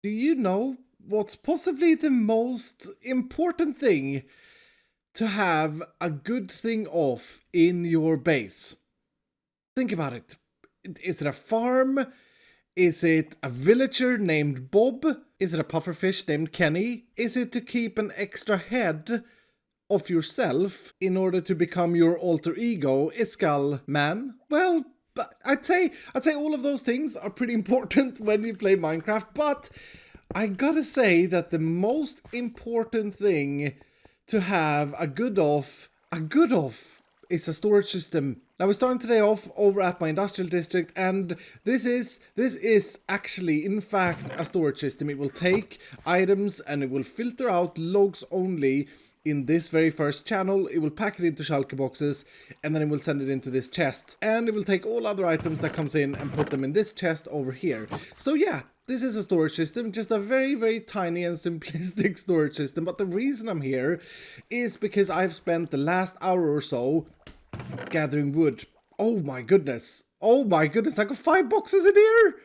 Do you know what's possibly the most important thing to have a good thing of in your base? Think about it. Is it a farm? Is it a villager named Bob? Is it a pufferfish named Kenny? Is it to keep an extra head of yourself in order to become your alter ego, Iskall Man? Well, I'd say all of those things are pretty important when you play Minecraft, but I gotta say that the most important thing to have a good of is a storage system. Now we're starting today off over at my industrial district, and this is actually in fact a storage system. It will take items and it will filter out logs only in this very first channel. It will pack it into shulker boxes and then it will send it into this chest, and it will take all other items that comes in and put them in this chest over here. So yeah, this is a storage system, just a very, very tiny and simplistic storage system. But the reason I'm here is because I've spent the last hour or so gathering wood. Oh my goodness. Oh my goodness, I got 5 boxes in here!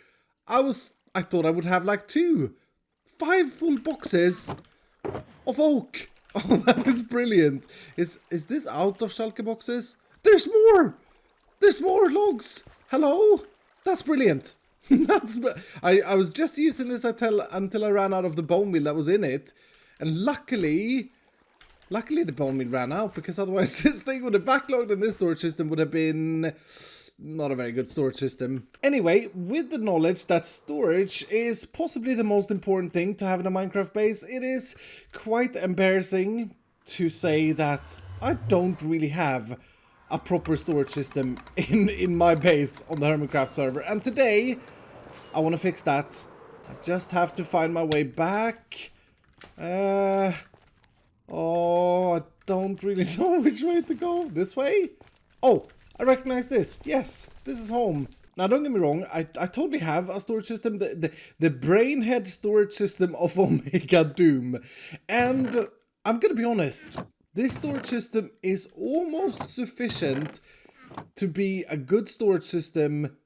I thought I would have like 5 full boxes of oak. Oh, that is brilliant. Is this out of shulker boxes? There's more! There's more logs! Hello? That's brilliant. I was just using this until I ran out of the bone meal that was in it. And luckily the bone meal ran out, because otherwise this thing would have backlogged and this storage system would have been not a very good storage system. Anyway, with the knowledge that storage is possibly the most important thing to have in a Minecraft base, it is quite embarrassing to say that I don't really have a proper storage system in my base on the Hermitcraft server. And today, I want to fix that. I just have to find my way back. Oh, I don't really know which way to go. This way? Oh, I recognize this. Yes, this is home. Now, don't get me wrong, I totally have a storage system, the brainhead storage system of Omega Doom. And I'm gonna be honest, this storage system is almost sufficient to be a good storage system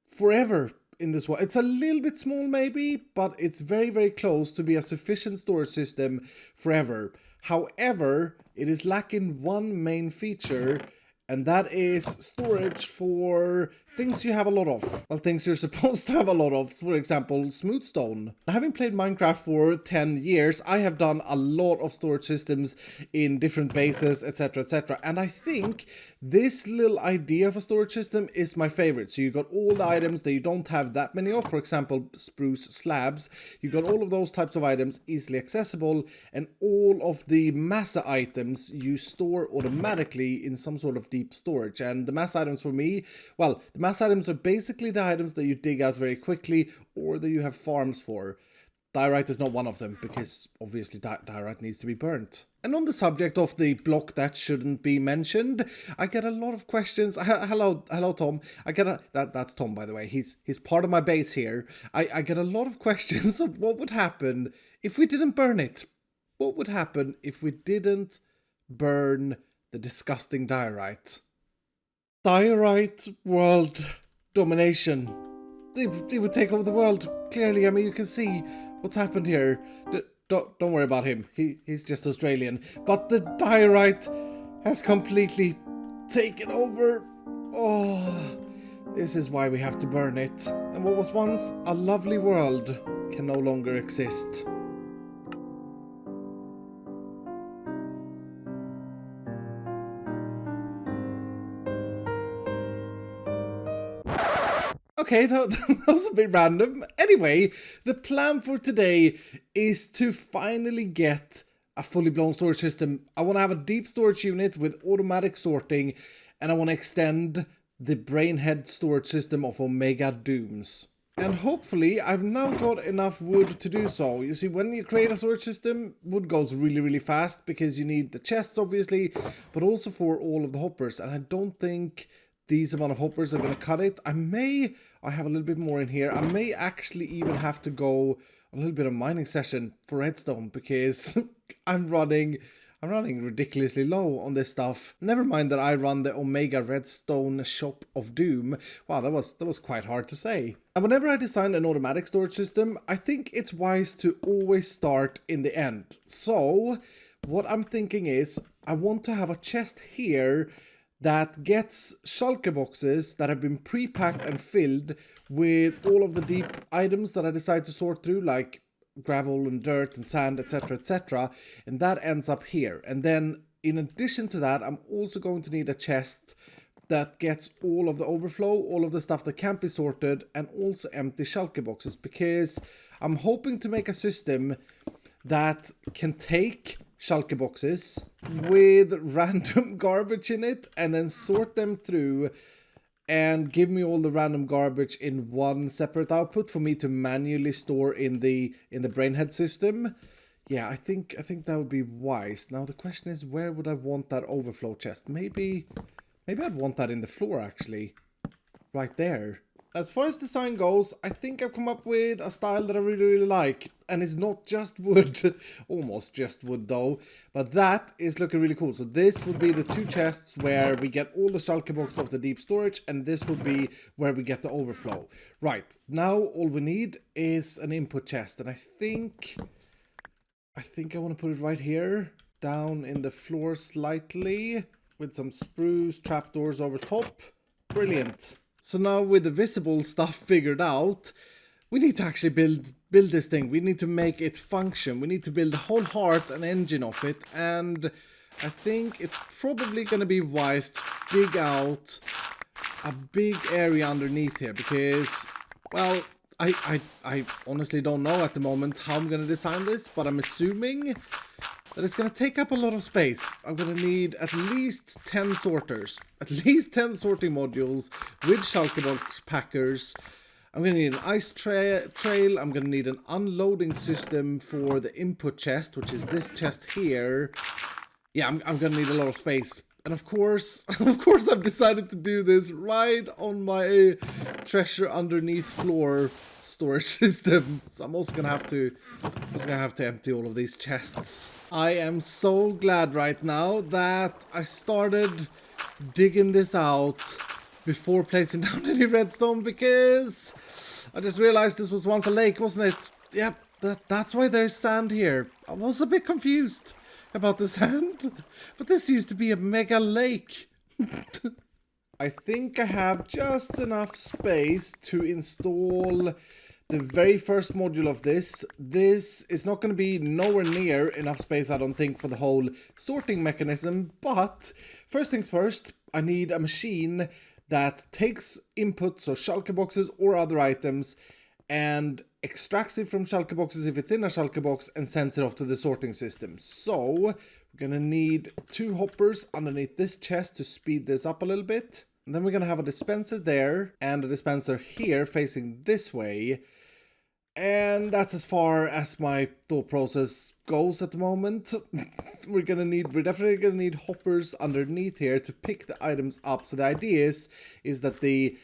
forever in this one. It's a little bit small maybe, but it's very, very close to be a sufficient storage system forever. However, it is lacking one main feature, and that is storage for things you have a lot of. Well, things you're supposed to have a lot of. For example, smooth stone. Now, having played Minecraft for 10 years, I have done a lot of storage systems in different bases, etc, etc. And I think this little idea of a storage system is my favorite. So you got all the items that you don't have that many of. For example, spruce slabs. You got all of those types of items easily accessible, and all of the massa items you store automatically in some sort of deep storage. And the mass items for me, well, the mass items are basically the items that you dig out very quickly or that you have farms for. Diorite is not one of them, because obviously diorite needs to be burnt. And on the subject of the block that shouldn't be mentioned, I get a lot of questions. Hello Tom. That's Tom, by the way. He's part of my base here. I get a lot of questions of what would happen if we didn't burn it. What would happen if we didn't burn the disgusting diorite? Diorite world domination. They would take over the world. Clearly, I mean, you can see what's happened here. Don't worry about him. He's just Australian. But the diorite has completely taken over. Oh, this is why we have to burn it. And what was once a lovely world can no longer exist. Okay, that was a bit random. Anyway, the plan for today is to finally get a fully blown storage system. I want to have a deep storage unit with automatic sorting, and I want to extend the brainhead storage system of Omega Dooms. And hopefully, I've now got enough wood to do so. You see, when you create a storage system, wood goes really, really fast, because you need the chests, obviously, but also for all of the hoppers. And I don't think these amount of hoppers are going to cut it. I have a little bit more in here. I may actually even have to go a little bit of mining session for redstone, because I'm running I'm running ridiculously low on this stuff. Never mind that I run the Omega Redstone Shop of Doom. Wow, that was quite hard to say. And whenever I design an automatic storage system, I think it's wise to always start in the end. So, what I'm thinking is, I want to have a chest here that gets shulker boxes that have been pre-packed and filled with all of the deep items that I decide to sort through, like gravel and dirt and sand, etc, etc, and that ends up here. And then in addition to that, I'm also going to need a chest that gets all of the overflow, all of the stuff that can't be sorted, and also empty shulker boxes, because I'm hoping to make a system that can take shulker boxes with random garbage in it and then sort them through and give me all the random garbage in one separate output for me to manually store in the brainhead system. Yeah, I think that would be wise. Now the question is, where would I want that overflow chest? Maybe I'd want that in the floor, actually. Right there. As far as design goes, I think I've come up with a style that I really like. And it's not just wood. Almost just wood, though. But that is looking really cool. So this would be the two chests where we get all the shulker box of the deep storage. And this would be where we get the overflow. Right. Now all we need is an input chest. And I think I want to put it right here. Down in the floor slightly. With some spruce trapdoors over top. Brilliant. So now with the visible stuff figured out, we need to actually build this thing. We need to make it function. We need to build the whole heart and engine of it. And I think it's probably going to be wise to dig out a big area underneath here. Because, well, I honestly don't know at the moment how I'm going to design this. But I'm assuming that it's going to take up a lot of space. I'm going to need at least 10 sorters. At least 10 sorting modules with shulker box packers. I'm going to need an ice trail. I'm going to need an unloading system for the input chest, which is this chest here. Yeah, I'm going to need a lot of space. And of course I've decided to do this right on my treasure underneath floor storage system. So I'm also gonna have to empty all of these chests. I am so glad right now that I started digging this out before placing down any redstone, because I just realized this was once a lake, wasn't it? Yep, that's why there's sand here. I was a bit confused about the sand, but this used to be a mega lake. I think I have just enough space to install the very first module of this. This is not going to be nowhere near enough space, I don't think, for the whole sorting mechanism. But first things first, I need a machine that takes input, so shulker boxes or other items, and extracts it from shulker boxes if it's in a shulker box and sends it off to the sorting system. So we're gonna need 2 hoppers underneath this chest to speed this up a little bit. And then we're gonna have a dispenser there and a dispenser here facing this way. And that's as far as my thought process goes at the moment. We're definitely gonna need hoppers underneath here to pick the items up. So the idea is that the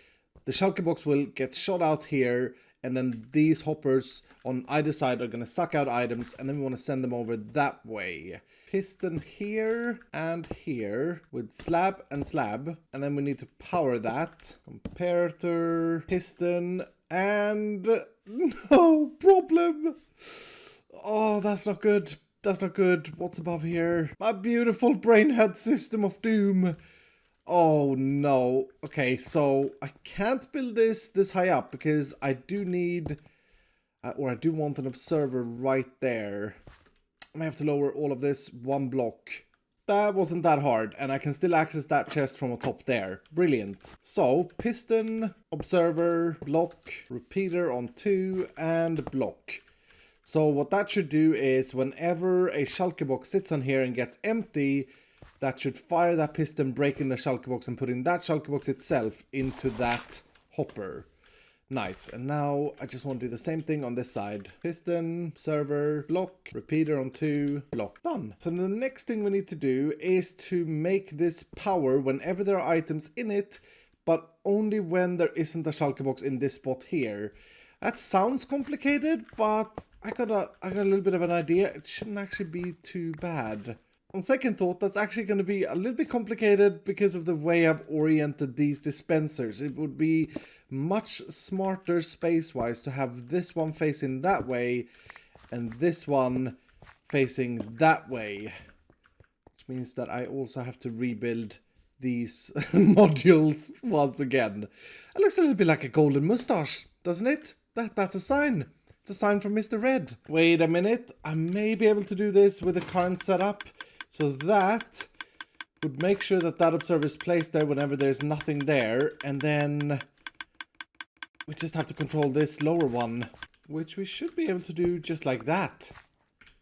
shulker box will get shot out here, and then these hoppers on either side are going to suck out items, and then we want to send them over that way. Piston here and here with slab and slab, and then we need to power that. Comparator, piston, and no problem. Oh, that's not good. That's not good. What's above here? My beautiful brainhead system of doom. Oh no. Okay, so I can't build this high up because I do need, or I do want an observer right there. I may have to lower all of this 1 block. That wasn't that hard, and I can still access that chest from the top there. Brilliant. So, piston, observer, block, repeater on 2, and block. So what that should do is whenever a shulker box sits on here and gets empty, that should fire that piston, breaking the shulker box and putting that shulker box itself into that hopper. Nice. And now I just want to do the same thing on this side. Piston, server, block, repeater on 2, block. Done. So the next thing we need to do is to make this power whenever there are items in it, but only when there isn't a shulker box in this spot here. That sounds complicated, but I got a little bit of an idea. It shouldn't actually be too bad. On second thought, that's actually going to be a little bit complicated because of the way I've oriented these dispensers. It would be much smarter space-wise to have this one facing that way and this one facing that way. Which means that I also have to rebuild these modules once again. It looks a little bit like a golden mustache, doesn't it? That's a sign. It's a sign from Mr. Red. Wait a minute. I may be able to do this with the current setup. So that would make sure that that observer is placed there whenever there's nothing there. And then we just have to control this lower one, which we should be able to do just like that.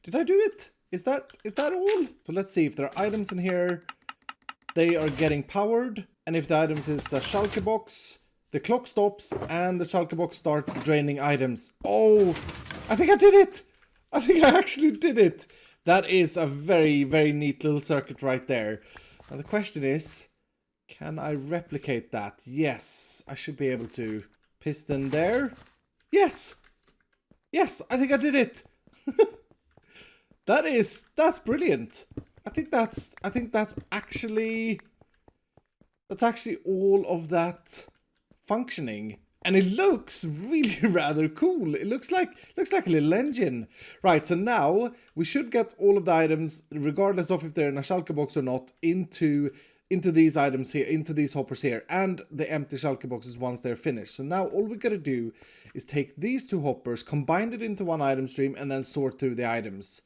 Did I do it? Is that all? So let's see if there are items in here. They are getting powered. And if the items is a shulker box, the clock stops and the shulker box starts draining items. Oh, I think I did it. I think I actually did it. That is a very, very neat little circuit right there. Now the question is, can I replicate that? Yes, I should be able to. Piston there. Yes! Yes, I think I did it. That's brilliant. I think that's actually all of that functioning. And it looks really rather cool. It looks like a little engine. Right, so now we should get all of the items, regardless of if they're in a shulker box or not, into these items here, into these hoppers here, and the empty shulker boxes once they're finished. So now all we gotta do is take these two hoppers, combine it into one item stream, and then sort through the items.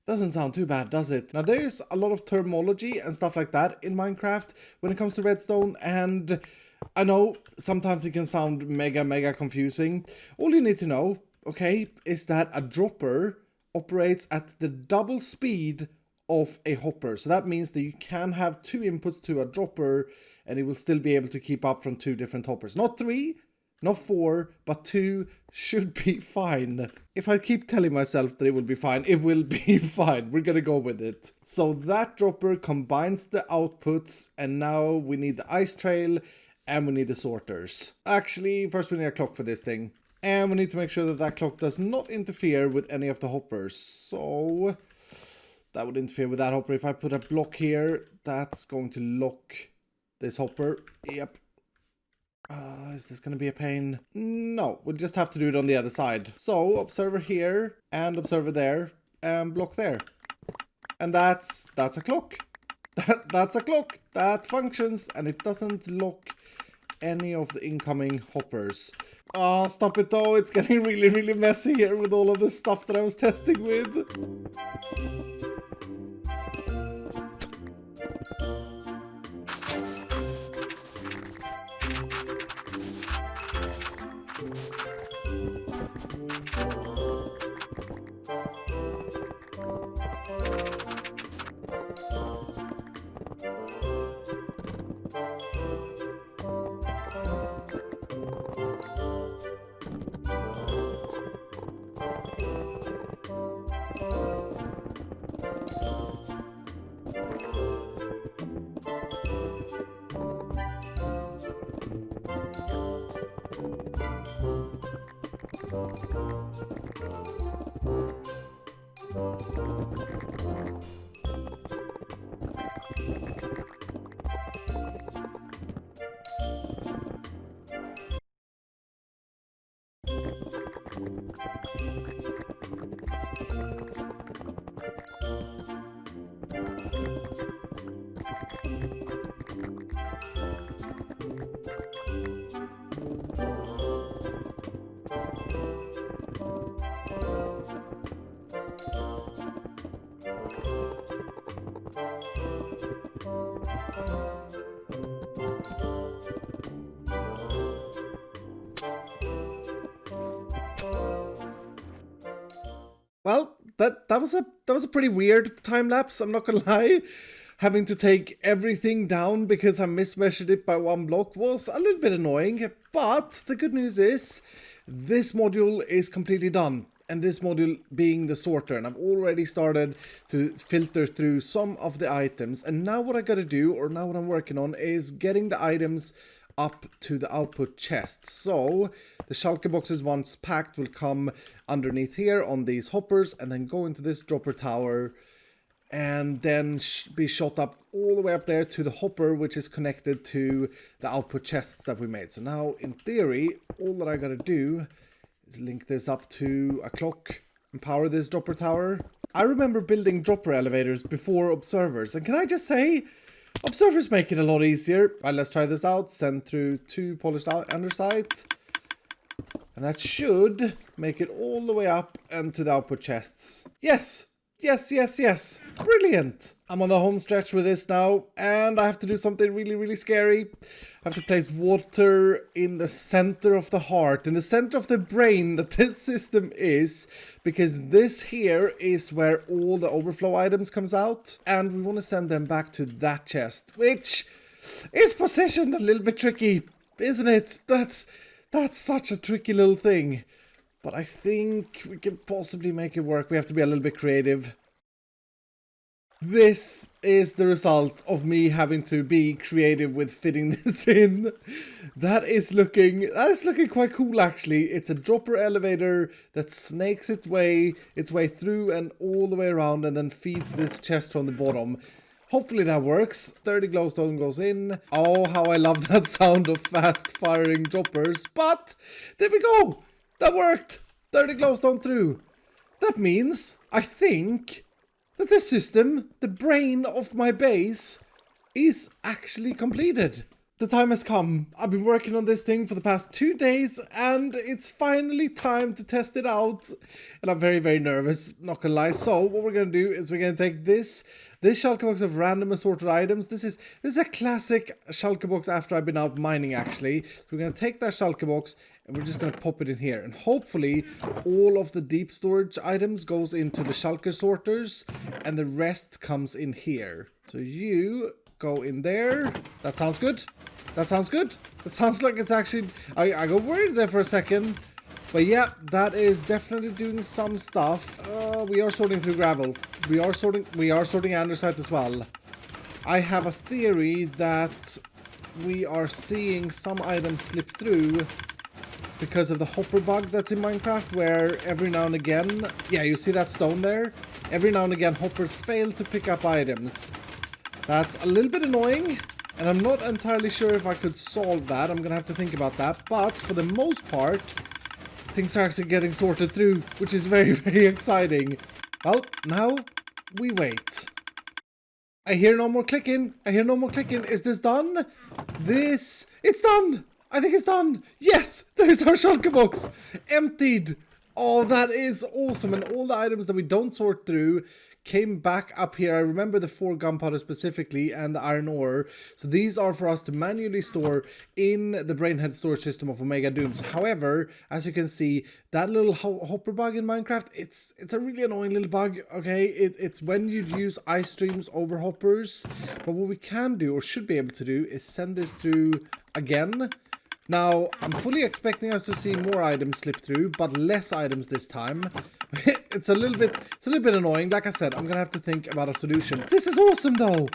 Doesn't sound too bad, does it? Now there's a lot of terminology and stuff like that in Minecraft when it comes to redstone, and I know sometimes it can sound mega confusing. All you need to know, okay, is that a dropper operates at the double speed of a hopper. So that means that you can have two inputs to a dropper and it will still be able to keep up from two different hoppers. Not three, not four, but two should be fine. If I keep telling myself that it will be fine, it will be fine. We're gonna go with it. So that dropper combines the outputs, and now we need the ice trail and we need the sorters. Actually, first we need a clock for this thing. And we need to make sure that that clock does not interfere with any of the hoppers. So that would interfere with that hopper. If I put a block here, that's going to lock this hopper. Yep. Is this going to be a pain? No, we'll just have to do it on the other side. So, observer here, and observer there, and block there. And that's a clock. That's a clock. That functions, and it doesn't lock any of the incoming hoppers. Oh, stop it though. It's getting really messy here with all of the stuff that I was testing with. Well, that was a pretty weird time lapse, I'm not gonna lie. Having to take everything down because I mismeasured it by one block was a little bit annoying, but the good news is this module is completely done. And this module being the sorter, and I've already started to filter through some of the items. And now what I gotta do, or now what I'm working on, is getting the items up to the output chests. So the shulker boxes, once packed, will come underneath here on these hoppers and then go into this dropper tower. and then be shot up all the way up there to the hopper, which is connected to the output chests that we made. So now, in theory, all that I gotta do is link this up to a clock and power this dropper tower. I remember building dropper elevators before observers, and can I just say, observers make it a lot easier. Right, let's try this out. Send through 2 polished andesite. And that should make it all the way up and to the output chests. Yes! Yes, yes, yes. Brilliant. I'm on the home stretch with this now, and I have to do something really, really scary. I have to place water in the center of the heart, in the center of the brain that this system is, because this here is where all the overflow items comes out, and we want to send them back to that chest, which is positioned a little bit tricky, isn't it? That's such a tricky little thing. But I think we can possibly make it work. We have to be a little bit creative. This is the result of me having to be creative with fitting this in. That is looking quite cool, actually. It's a dropper elevator that snakes its way through and all the way around, and then feeds this chest from the bottom. Hopefully that works. 30 glowstone goes in. Oh, how I love that sound of fast firing droppers. But there we go. That worked! 30 glowstone through. That means, I think, that this system, the brain of my base, is actually completed. The time has come. I've been working on this thing for the past 2 days, and it's finally time to test it out. And I'm very, very nervous, not gonna lie. So, what we're gonna do is we're gonna take this shulker box of random assorted items. This is a classic shulker box after I've been out mining, actually. So we're gonna take that shulker box, and we're just gonna pop it in here. And hopefully, all of the deep storage items goes into the shulker sorters, and the rest comes in here. So you go in there. That sounds good. That sounds good. That sounds like it's actually... I got worried there for a second. But yeah, that is definitely doing some stuff. We are sorting through gravel. We are sorting andesite as well. I have a theory that we are seeing some items slip through because of the hopper bug that's in Minecraft, where every now and again... Yeah, you see that stone there? Every now and again, hoppers fail to pick up items. That's a little bit annoying, and I'm not entirely sure if I could solve that. I'm gonna have to think about that, but for the most part, things are actually getting sorted through, which is very, very exciting. Well, now we wait. I hear no more clicking. I hear no more clicking. Is this done? It's done! I think it's done! Yes! There's our shulker box! Emptied! Oh, that is awesome. And all the items that we don't sort through came back up here. I remember the 4 gunpowder specifically and the iron ore. So these are for us to manually store in the brainhead storage system of Omega Dooms. However, as you can see, that little hopper bug in Minecraft, it's a really annoying little bug, okay? It's when you use ice streams over hoppers. But what we can do, or should be able to do, is send this through again. Now, I'm fully expecting us to see more items slip through, but less items this time. It's a little bit annoying. Like I said, I'm gonna have to think about a solution. This is awesome, though.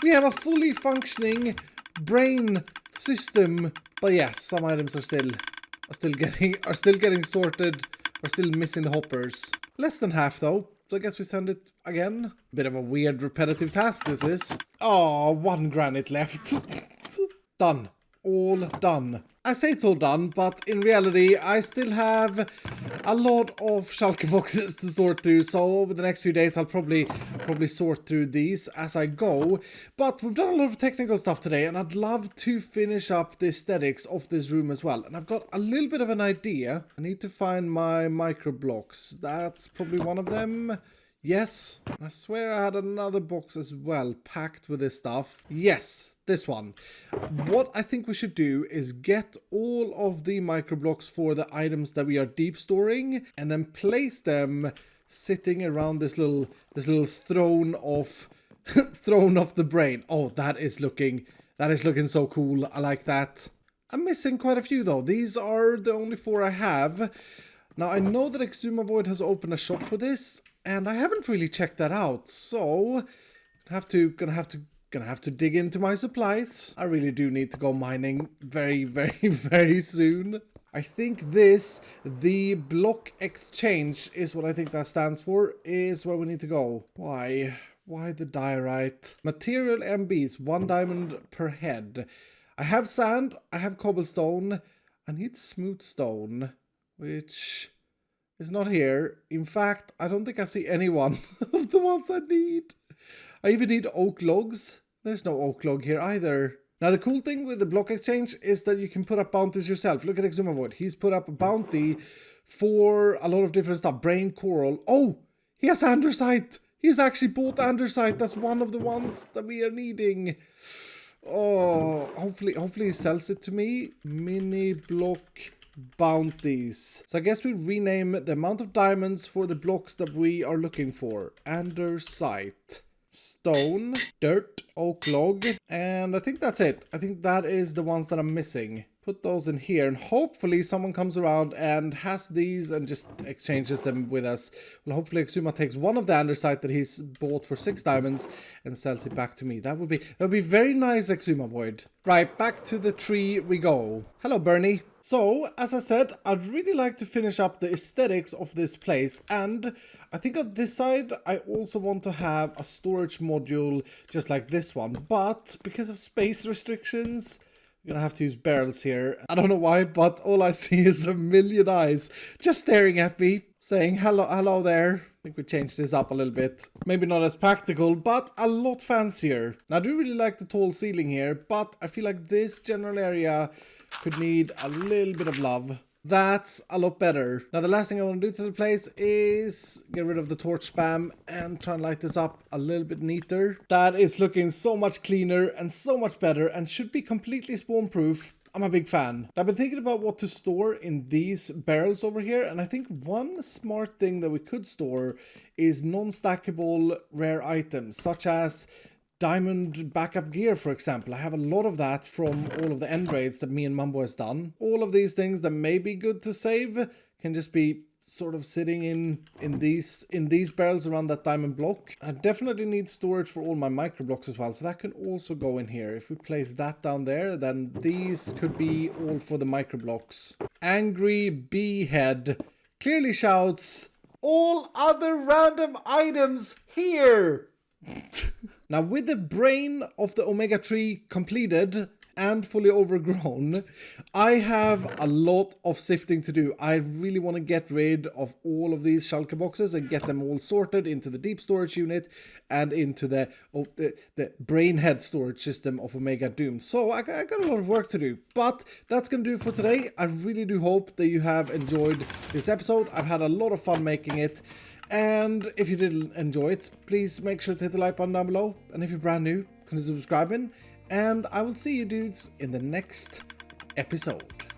We have a fully functioning brain system. But yes, some items are still getting sorted, or still missing the hoppers. Less than half, though. So I guess we send it again. Bit of a weird, repetitive task, this is. Oh, 1 granite left. Done. All done. I say it's all done, but in reality, I still have a lot of shulker boxes to sort through. So over the next few days, I'll probably sort through these as I go. But we've done a lot of technical stuff today, and I'd love to finish up the aesthetics of this room as well. And I've got a little bit of an idea. I need to find my micro blocks. That's probably one of them. Yes, I swear I had another box as well, packed with this stuff. Yes, this one. What I think we should do is get all of the microblocks for the items that we are deep storing, and then place them sitting around this little throne of the brain. Oh, that is looking so cool. I like that. I'm missing quite a few though. These are the only 4 I have. Now I know that Exuma Void has opened a shop for this, and I haven't really checked that out, so gonna have to dig into my supplies. I really do need to go mining very, very, very soon. I think the block exchange is what I think that stands for, is where we need to go. Why Why the diorite? Material MBs, 1 diamond per head. I have sand, I have cobblestone. I need smooth stone, which is not here. In fact, I don't think I see any one of the ones I need. I even need oak logs. There's no oak log here either. Now, the cool thing with the block exchange is that you can put up bounties yourself. Look at Exumavoid. He's put up a bounty for a lot of different stuff. Brain coral. Oh, he has andesite. He's actually bought andesite. That's one of the ones that we are needing. Oh, hopefully he sells it to me. Mini block bounties. So I guess we rename the amount of diamonds for the blocks that we are looking for. Andesite. Stone, dirt, oak log, and I think that's it. I think that is the ones that I'm missing. Put those in here, and hopefully someone comes around and has these and just exchanges them with us. Well, hopefully Exuma takes one of the andesite that he's bought for 6 diamonds and sells it back to me. That would be very nice, Exuma Void. Right, back to the tree we go. Hello, Bernie. So, as I said, I'd really like to finish up the aesthetics of this place, and I think on this side I also want to have a storage module just like this one, but because of space restrictions, I'm gonna have to use barrels here. I don't know why, but all I see is a million eyes just staring at me, saying hello there. I think we changed this up a little bit. Maybe not as practical, but a lot fancier. Now, I do really like the tall ceiling here, but I feel like this general area could need a little bit of love. That's a lot better. Now, the last thing I want to do to the place is get rid of the torch spam and try and light this up a little bit neater. That is looking so much cleaner and so much better and should be completely spawn proof. I'm a big fan. I've been thinking about what to store in these barrels over here, and I think one smart thing that we could store is non-stackable rare items, such as diamond backup gear, for example. I have a lot of that from all of the end raids that me and Mambo has done. All of these things that may be good to save can just be sort of sitting in these barrels around that diamond block. I definitely need storage for all my micro blocks as well, so that can also go in here. If we place that down there, then these could be all for the micro blocks. Angry bee head clearly shouts, "All other random items here!" Now, with the brain of the Omega Tree completed and fully overgrown, I have a lot of sifting to do. I really want to get rid of all of these shulker boxes and get them all sorted into the deep storage unit and into the brainhead storage system of Omega Doom. So I got a lot of work to do, but that's going to do it for today. I really do hope that you have enjoyed this episode. I've had a lot of fun making it. And if you did enjoy it, please make sure to hit the like button down below. And if you're brand new, consider subscribing. And I will see you dudes in the next episode.